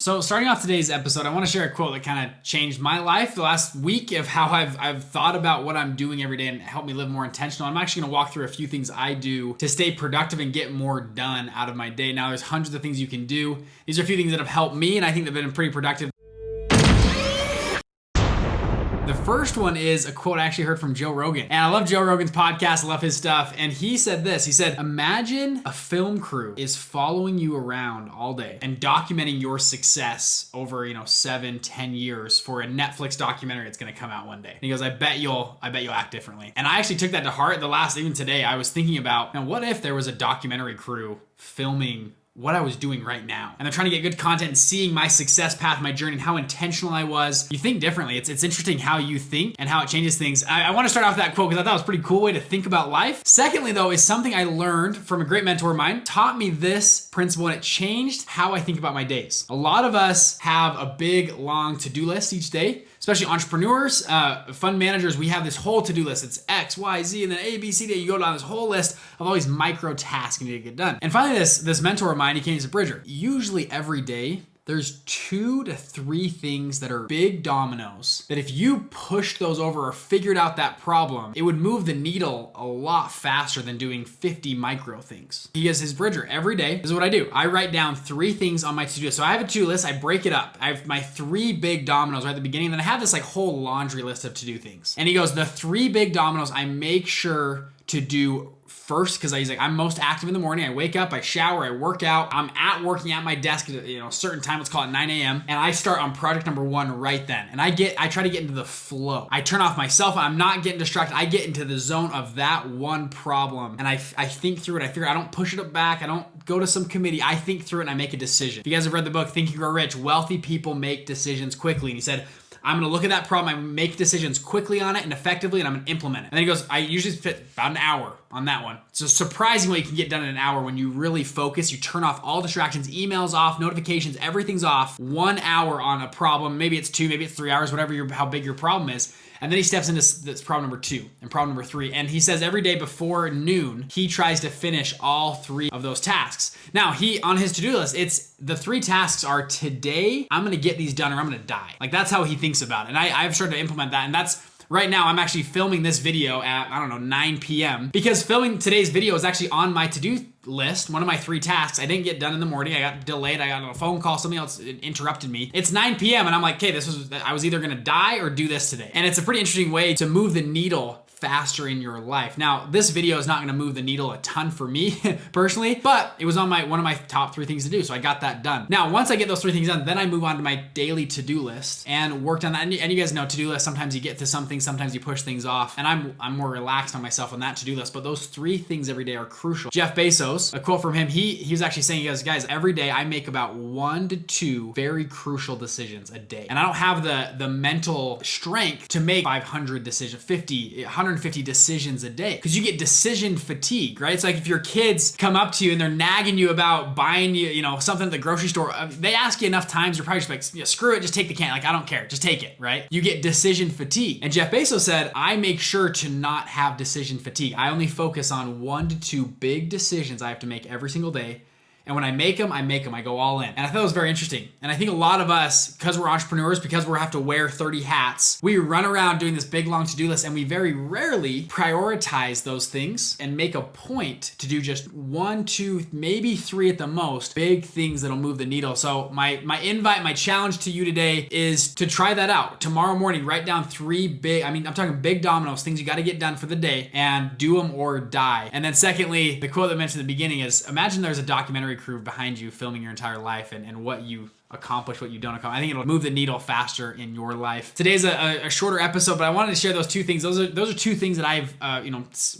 So starting off today's episode, I want to share a quote that kind of changed my life the last week of how I've thought about what I'm doing every day and helped me live more intentional. I'm actually going to walk through a few things I do to stay productive and get more done out of my day. Now, there's hundreds of things you can do. These are a few things that have helped me, and I think they've been pretty productive. The first one is a quote I actually heard from Joe Rogan. And I love Joe Rogan's podcast. I love his stuff. And he said this. He said, imagine a film crew is following you around all day and documenting your success over, 7-10 years for a Netflix documentary that's going to come out one day. And he goes, I bet you'll act differently. And I actually took that to heart. Even today, I was thinking about, what if there was a documentary crew filming what I was doing right now. And they're trying to get good content and seeing my success path, my journey, and how intentional I was. You think differently. It's interesting how you think and how it changes things. I want to start off with that quote because I thought it was a pretty cool way to think about life. Secondly, though, is something I learned from a great mentor of mine, taught me this principle, and it changed how I think about my days. A lot of us have a big, long to-do list each day, especially entrepreneurs, fund managers. We have this whole to-do list. It's X, Y, Z, and then A, B, C, D. You go down this whole list of all these micro tasks you need to get done. And finally, this mentor of mine, he came as a bridger. Usually every day, there's 2 to 3 things that are big dominoes that if you pushed those over or figured out that problem, it would move the needle a lot faster than doing 50 micro things. He is his bridger every day. This is what I do. I write down 3 things on my to-do list. So I have a to-do list. I break it up. I have my 3 big dominoes right at the beginning. Then I have this whole laundry list of to-do things. And he goes, the 3 big dominoes I make sure to do first, because he's like, I'm most active in the morning. I wake up, I shower, I work out. I'm working at my desk at a certain time. Let's call it 9 a.m. And I start on project number 1 right then. And I try to get into the flow. I turn off my cell phone. I'm not getting distracted. I get into the zone of that one problem. And I think through it. I figure I don't push it back. I don't go to some committee. I think through it and I make a decision. If you guys have read the book, Think and Grow Rich, wealthy people make decisions quickly. And he said, I'm going to look at that problem, I make decisions quickly on it and effectively, and I'm going to implement it. And then he goes, I usually fit about an hour on that one. It's surprising what you can get done in an hour when you really focus. You turn off all distractions, emails off, notifications, everything's off. 1 hour on a problem. Maybe it's 2, maybe it's 3 hours, how big your problem is. And then he steps into this problem number 2 and problem number 3. And he says every day before noon, he tries to finish all 3 of those tasks. Now, on his to-do list, it's the 3 tasks are today, I'm going to get these done or I'm going to die. That's how he thinks about it. And I've started to implement that. And that's right now, I'm actually filming this video at, 9 p.m. because filming today's video is actually on my to-do list, one of my 3 tasks. I didn't get done in the morning. I got delayed. I got on a phone call. Something else interrupted me. It's 9 p.m. and I'm like, okay, I was either going to die or do this today. And it's a pretty interesting way to move the needle faster in your life. Now, this video is not going to move the needle a ton for me personally, but it was on one of my top 3 things to do. So I got that done. Now, once I get those 3 things done, then I move on to my daily to-do list and worked on that. And you guys know to-do list, sometimes you get to something, sometimes you push things off. And I'm more relaxed on myself on that to-do list. But those 3 things every day are crucial. Jeff Bezos, a quote from him, he was actually saying, he goes, guys, every day I make about 1 to 2 very crucial decisions a day. And I don't have the mental strength to make 500 decisions, 50, 150 decisions a day, because you get decision fatigue, right? It's like if your kids come up to you and they're nagging you about buying you, something at the grocery store, they ask you enough times, you're probably just like, screw it, just take the can. I don't care, just take it, right? You get decision fatigue. And Jeff Bezos said, I make sure to not have decision fatigue. I only focus on 1 to 2 big decisions I have to make every single day. And when I make them, I go all in. And I thought it was very interesting. And I think a lot of us, because we're entrepreneurs, because we have to wear 30 hats, we run around doing this big, long to-do list, and we very rarely prioritize those things and make a point to do just 1, 2, maybe 3 at the most, big things that'll move the needle. So my challenge to you today is to try that out. Tomorrow morning, write down 3 big, I'm talking big dominoes, things you got to get done for the day, and do them or die. And then secondly, the quote that I mentioned at the beginning is, imagine there's a documentary crew behind you filming your entire life and what you accomplish, what you don't accomplish. I think it'll move the needle faster in your life. Today's a shorter episode, but I wanted to share those 2 things. Those are 2 things that I've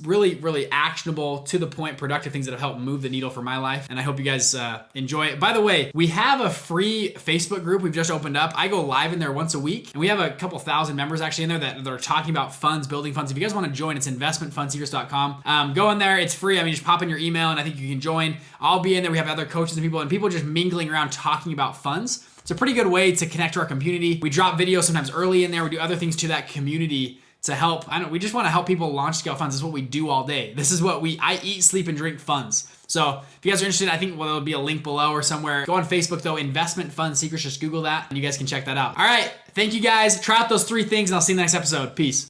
really, really actionable, to the point, productive things that have helped move the needle for my life. And I hope you guys enjoy it. By the way, we have a free Facebook group we've just opened up. I go live in there once a week, and we have a couple thousand members actually in there that are talking about funds, building funds. If you guys want to join, it's investmentfundsecrets.com. Go in there. It's free. Just pop in your email and I think you can join. I'll be in there. We have other coaches and people just mingling around talking about funds. It's a pretty good way to connect to our community. We drop videos sometimes early in there. We do other things to that community to help. We just want to help people launch scale funds. This is what we do all day. This is what I eat, sleep, and drink funds. So if you guys are interested, I think there'll be a link below or somewhere. Go on Facebook though, Investment Fund Secrets. Just Google that and you guys can check that out. All right. Thank you guys. Try out those 3 things and I'll see you in the next episode. Peace.